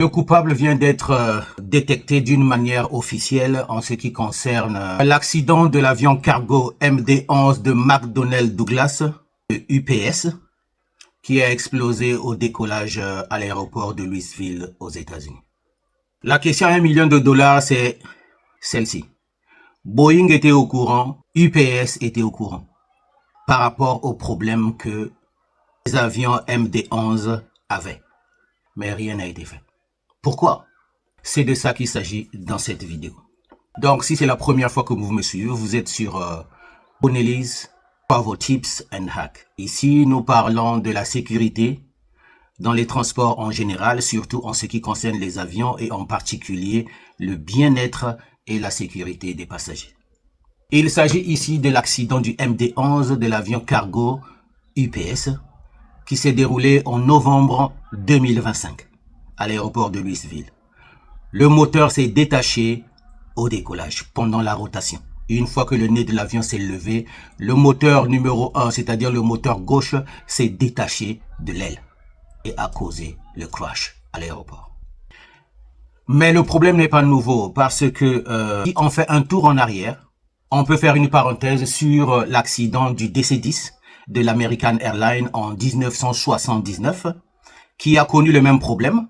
Le coupable vient d'être détecté d'une manière officielle en ce qui concerne l'accident de l'avion cargo MD-11 de McDonnell Douglas, UPS, qui a explosé au décollage à l'aéroport de Louisville aux États-Unis. La question à $1 million, c'est celle-ci. Boeing était au courant, UPS était au courant par rapport aux problèmes que les avions MD-11 avaient. Mais rien n'a été fait. Pourquoi? C'est de ça qu'il s'agit dans cette vidéo. Donc, si c'est la première fois que vous me suivez, vous êtes sur Bonelli's Travel Tips and Hacks. Ici, nous parlons de la sécurité dans les transports en général, surtout en ce qui concerne les avions et en particulier le bien-être et la sécurité des passagers. Il s'agit ici de l'accident du MD-11 de l'avion cargo UPS qui s'est déroulé en novembre 2025 à l'aéroport de Louisville. Le moteur s'est détaché au décollage pendant la rotation. Une fois que le nez de l'avion s'est levé, le moteur numéro 1, c'est-à-dire le moteur gauche, s'est détaché de l'aile et a causé le crash à l'aéroport. Mais le problème n'est pas nouveau parce que si on fait un tour en arrière, on peut faire une parenthèse sur l'accident du DC-10 de l'American Airlines en 1979 qui a connu le même problème,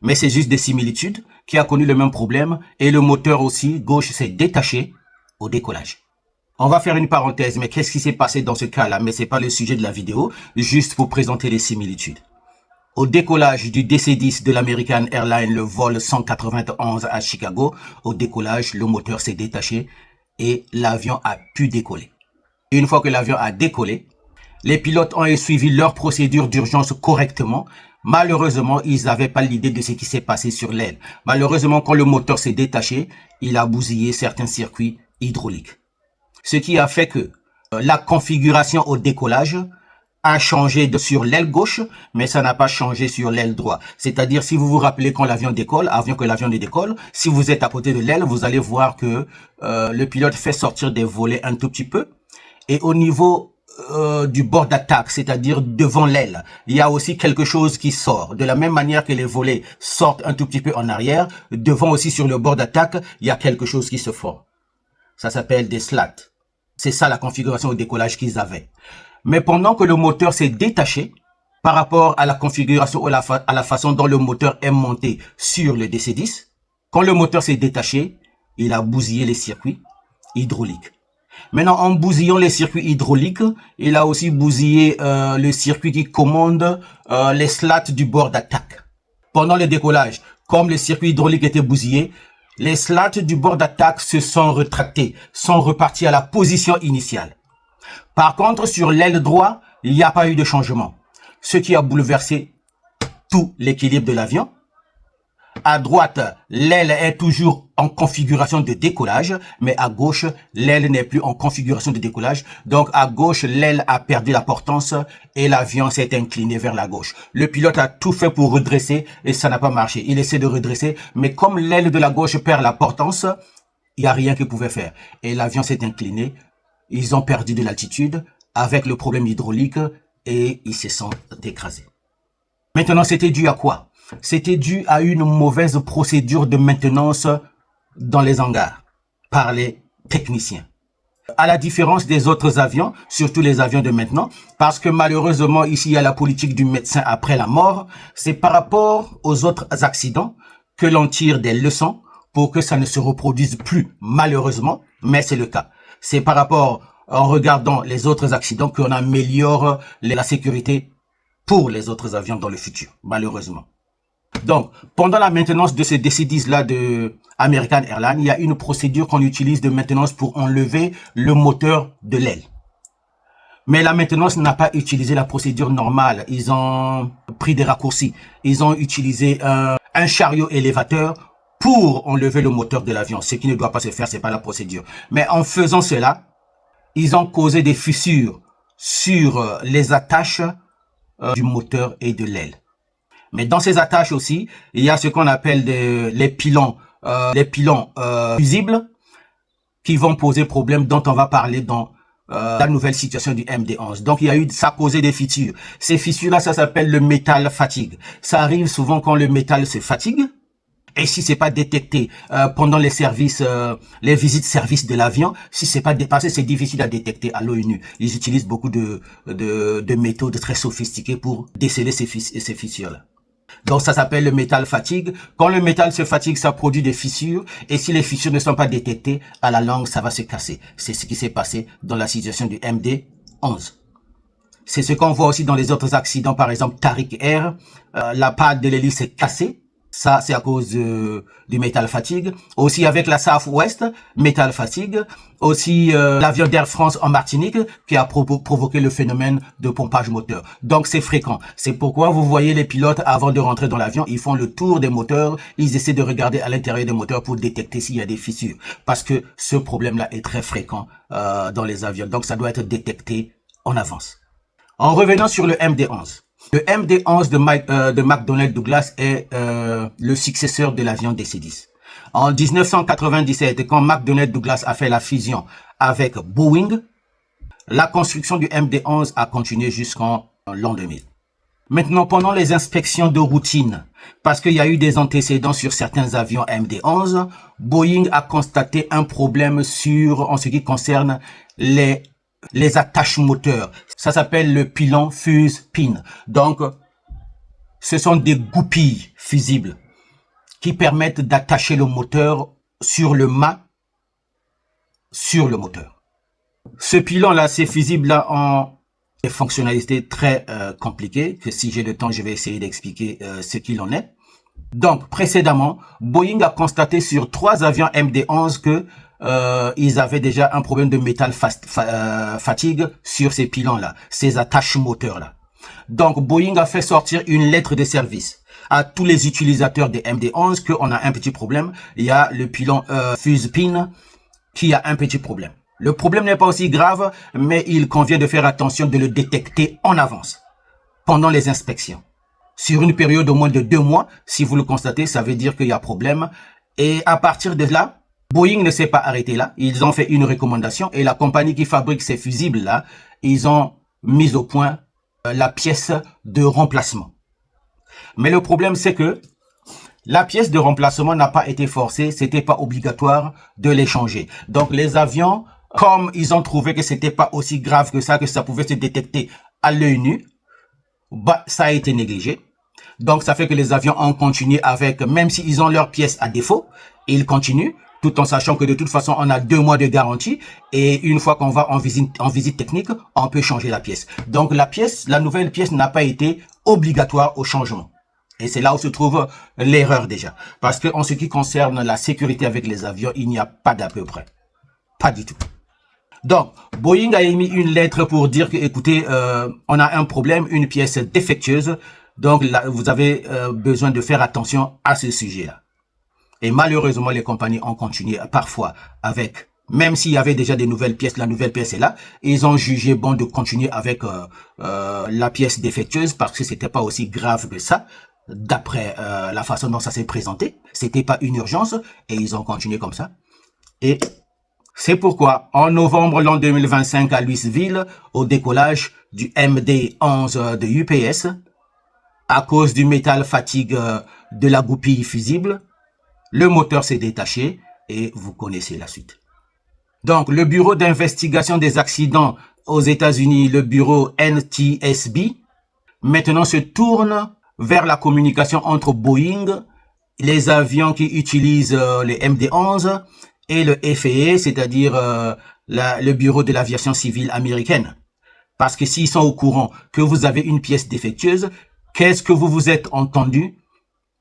mais c'est juste des similitudes, qui a connu le même problème et le moteur aussi gauche s'est détaché au décollage. On va faire une parenthèse, mais qu'est-ce qui s'est passé dans ce cas-là? Mais c'est pas le sujet de la vidéo, juste pour présenter les similitudes. Au décollage du DC-10 de l'American Airlines, le vol 191 à Chicago, au décollage, le moteur s'est détaché et l'avion a pu décoller. Une fois que l'avion a décollé, les pilotes ont suivi leur procédure d'urgence correctement. Malheureusement, ils n'avaient pas l'idée de ce qui s'est passé sur l'aile. Malheureusement, quand le moteur s'est détaché, il a bousillé certains circuits hydrauliques. Ce qui a fait que la configuration au décollage a changé sur l'aile gauche, mais ça n'a pas changé sur l'aile droite. C'est-à-dire, si vous vous rappelez quand l'avion décolle, avant que l'avion ne décolle, si vous êtes à côté de l'aile, vous allez voir que le pilote fait sortir des volets un tout petit peu. Et au niveau du bord d'attaque, c'est-à-dire devant l'aile, il y a aussi quelque chose qui sort. De la même manière que les volets sortent un tout petit peu en arrière, devant aussi sur le bord d'attaque, il y a quelque chose qui se forme. Ça s'appelle des slats. C'est ça la configuration au décollage qu'ils avaient. Mais pendant que le moteur s'est détaché, par rapport à la configuration ou à la façon dont le moteur est monté sur le DC-10, quand le moteur s'est détaché, il a bousillé les circuits hydrauliques. Maintenant, en bousillant les circuits hydrauliques, il a aussi bousillé le circuit qui commande les slats du bord d'attaque. Pendant le décollage, comme les circuits hydrauliques étaient bousillés, les slats du bord d'attaque se sont rétractés, sont repartis à la position initiale. Par contre, sur l'aile droite, il n'y a pas eu de changement, ce qui a bouleversé tout l'équilibre de l'avion. À droite, l'aile est toujours en configuration de décollage, mais à gauche, l'aile n'est plus en configuration de décollage. Donc, à gauche, l'aile a perdu la portance et l'avion s'est incliné vers la gauche. Le pilote a tout fait pour redresser et ça n'a pas marché. Il essaie de redresser, mais comme l'aile de la gauche perd la portance, il n'y a rien qu'il pouvait faire. Et l'avion s'est incliné. Ils ont perdu de l'altitude avec le problème hydraulique et ils se sont écrasés. Maintenant, c'était dû à quoi? C'était dû à une mauvaise procédure de maintenance dans les hangars par les techniciens. À la différence des autres avions, surtout les avions de maintenant, parce que malheureusement ici il y a la politique du médecin après la mort, c'est par rapport aux autres accidents que l'on tire des leçons pour que ça ne se reproduise plus malheureusement, mais c'est le cas. C'est par rapport, en regardant les autres accidents, qu'on améliore la sécurité pour les autres avions dans le futur, malheureusement. Donc, pendant la maintenance de ces DC-10-là de American Airlines, il y a une procédure qu'on utilise de maintenance pour enlever le moteur de l'aile. Mais la maintenance n'a pas utilisé la procédure normale. Ils ont pris des raccourcis. Ils ont utilisé un chariot élévateur pour enlever le moteur de l'avion. Ce qui ne doit pas se faire, c'est pas la procédure. Mais en faisant cela, ils ont causé des fissures sur les attaches du moteur et de l'aile. Mais dans ces attaches aussi, il y a ce qu'on appelle les pilons fusibles qui vont poser problème, dont on va parler dans la nouvelle situation du MD11. Donc, ça a causé des fissures. Ces fissures-là, ça s'appelle le métal fatigue. Ça arrive souvent quand le métal se fatigue. Et si c'est pas détecté pendant les services, les visites services de l'avion, si c'est pas dépassé, c'est difficile à détecter à l'œil nu. Ils utilisent beaucoup de méthodes très sophistiquées pour déceler ces fissures-là. Donc ça s'appelle le métal fatigue. Quand le métal se fatigue, ça produit des fissures. Et si les fissures ne sont pas détectées, à la longue, ça va se casser. C'est ce qui s'est passé dans la situation du MD11. C'est ce qu'on voit aussi dans les autres accidents. Par exemple, Tariq Air, la pale de l'hélice est cassée. Ça, c'est à cause du métal fatigue. Aussi avec la Southwest, métal fatigue. Aussi l'avion d'Air France en Martinique qui a provoqué le phénomène de pompage moteur. Donc c'est fréquent. C'est pourquoi vous voyez les pilotes avant de rentrer dans l'avion, ils font le tour des moteurs. Ils essaient de regarder à l'intérieur des moteurs pour détecter s'il y a des fissures. Parce que ce problème-là est très fréquent dans les avions. Donc ça doit être détecté en avance. En revenant sur le MD11. Le MD11 de McDonnell Douglas est le successeur de l'avion DC-10. En 1997, quand McDonnell Douglas a fait la fusion avec Boeing, la construction du MD11 a continué jusqu'en l'an 2000. Maintenant, pendant les inspections de routine, parce qu'il y a eu des antécédents sur certains avions MD11, Boeing a constaté un problème en ce qui concerne les attaches moteurs. Ça s'appelle le pilon fuse pin. Donc, ce sont des goupilles fusibles qui permettent d'attacher le moteur sur le mât, sur le moteur. Ce pilon-là, c'est fusible-là en des fonctionnalités très compliquées, que si j'ai le temps, je vais essayer d'expliquer ce qu'il en est. Donc, précédemment, Boeing a constaté sur 3 avions MD11 que ils avaient déjà un problème de métal fatigue sur ces pilons-là, ces attaches moteurs-là. Donc, Boeing a fait sortir une lettre de service à tous les utilisateurs des MD11 qu'on a un petit problème. Il y a le pilon fuse pin qui a un petit problème. Le problème n'est pas aussi grave, mais il convient de faire attention de le détecter en avance, pendant les inspections. Sur une période au moins de 2 mois, si vous le constatez, ça veut dire qu'il y a problème. Et à partir de là, Boeing ne s'est pas arrêté là. Ils ont fait une recommandation et la compagnie qui fabrique ces fusibles-là, ils ont mis au point la pièce de remplacement. Mais le problème, c'est que la pièce de remplacement n'a pas été forcée, c'était pas obligatoire de les changer. Donc les avions, comme ils ont trouvé que c'était pas aussi grave que ça pouvait se détecter à l'œil nu, ça a été négligé. Donc ça fait que les avions ont continué avec, même s'ils ont leur pièce à défaut, ils continuent, tout en sachant que de toute façon, on a 2 mois de garantie et une fois qu'on va en visite technique, on peut changer la pièce. Donc la nouvelle pièce n'a pas été obligatoire au changement. Et c'est là où se trouve l'erreur déjà. Parce que en ce qui concerne la sécurité avec les avions, il n'y a pas d'à peu près. Pas du tout. Donc, Boeing a émis une lettre pour dire que, écoutez, on a un problème, une pièce défectueuse. Donc, là, vous avez besoin de faire attention à ce sujet-là. Et malheureusement, les compagnies ont continué parfois avec, même s'il y avait déjà des nouvelles pièces, la nouvelle pièce est là, ils ont jugé bon de continuer avec la pièce défectueuse parce que c'était pas aussi grave que ça, d'après la façon dont ça s'est présenté. C'était pas une urgence et ils ont continué comme ça. Et c'est pourquoi, en novembre l'an 2025 à Louisville, au décollage du MD11 de UPS, à cause du métal fatigue de la goupille fusible, le moteur s'est détaché et vous connaissez la suite. Donc, le bureau d'investigation des accidents aux États-Unis, le bureau NTSB, maintenant se tourne vers la communication entre Boeing, les avions qui utilisent les MD11 et le FAA, c'est-à-dire le bureau de l'aviation civile américaine. Parce que s'ils sont au courant que vous avez une pièce défectueuse, qu'est-ce que vous vous êtes entendu?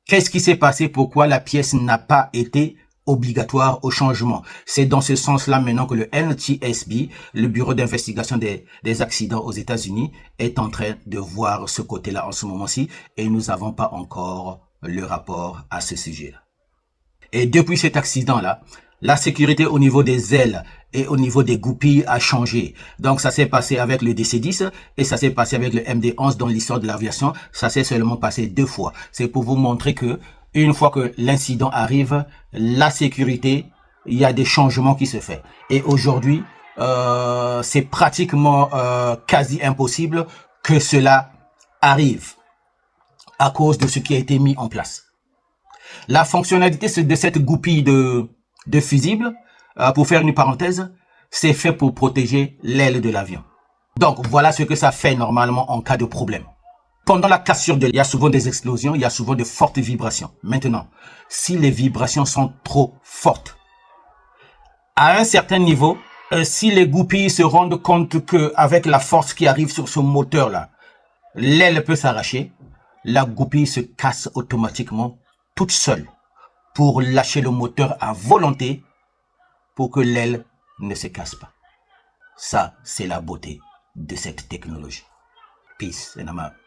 Qu'est-ce qui s'est passé? Pourquoi la pièce n'a pas été obligatoire au changement? C'est dans ce sens-là maintenant que le NTSB, le bureau d'investigation des accidents aux États-Unis, est en train de voir ce côté-là en ce moment-ci et nous n'avons pas encore le rapport à ce sujet-là. Et depuis cet accident-là, la sécurité au niveau des ailes et au niveau des goupilles a changé. Donc ça s'est passé avec le DC-10 et ça s'est passé avec le MD11 dans l'histoire de l'aviation. Ça s'est seulement passé 2 fois. C'est pour vous montrer que une fois que l'incident arrive, la sécurité, il y a des changements qui se font. Et aujourd'hui, c'est pratiquement quasi impossible que cela arrive à cause de ce qui a été mis en place. La fonctionnalité de cette goupille de fusibles, pour faire une parenthèse, c'est fait pour protéger l'aile de l'avion. Donc voilà ce que ça fait normalement en cas de problème. Pendant la cassure de l'aile, il y a souvent des explosions, il y a souvent de fortes vibrations. Maintenant, si les vibrations sont trop fortes, à un certain niveau, si les goupilles se rendent compte qu'avec la force qui arrive sur ce moteur-là, l'aile peut s'arracher, la goupille se casse automatiquement toute seule pour lâcher le moteur à volonté pour que l'aile ne se casse pas. Ça, c'est la beauté de cette technologie. Peace and I'm out.